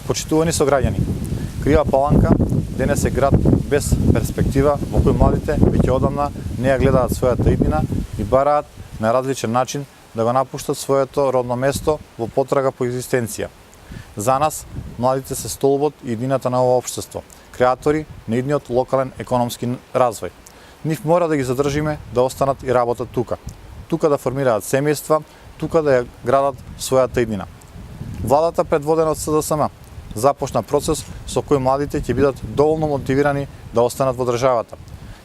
Почитувани сограѓани, Крива Паланка денес е град без перспектива во кој младите веќе одамна не ја гледаат својата иднина и бараат на различен начин да го напуштат своето родно место во потрага по екзистенција. За нас, младите се столбот и иднината на ова општество, креатори на идниот локален економски развој. Нив мора да ги задржиме да останат и работат тука. Тука да формираат семејства, тука да ја градат својата иднина. Владата предводена од СДСМ започна процес со кој младите ќе бидат доволно мотивирани да останат во државата.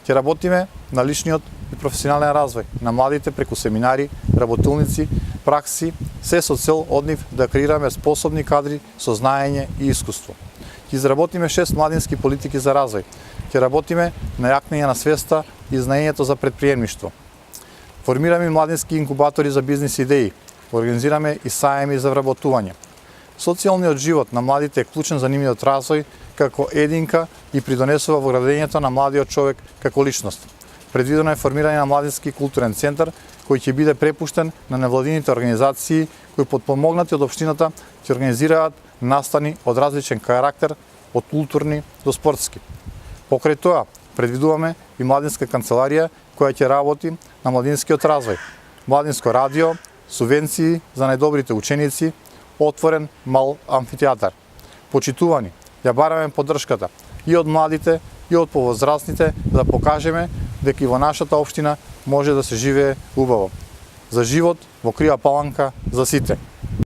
Ќе работиме на личниот и професионален развој на младите преку семинари, работилници, пракси, се со цел од нив да креираме способни кадри со знаење и искуство. Ќе изработиме 6 младински политики за развој. Ќе работиме на јакнење на свеста и знаењето за претприемништво. Формираме младински инкубатори за бизнис идеи. Организираме и саеми за вработување. Социјалниот живот на младите е клучен за нивниот развој како единка и придонесува во градењето на младиот човек како личност. Предвидено е формирање на младински културен центар кој ќе биде препуштен на невладините организации кои подпомогнати од општината ќе организираат настани од различен карактер, од културни до спортски. Покрај тоа, предвидуваме и младинска канцеларија која ќе работи на младинскиот развој, младинско радио, субвенции за најдобрите ученици, отворен мал амфитеатар. Почитувани, ја бараме поддршката и од младите, и од повозрастните да покажеме дека и во нашата општина може да се живее убаво. За живот во Крива Паланка за сите.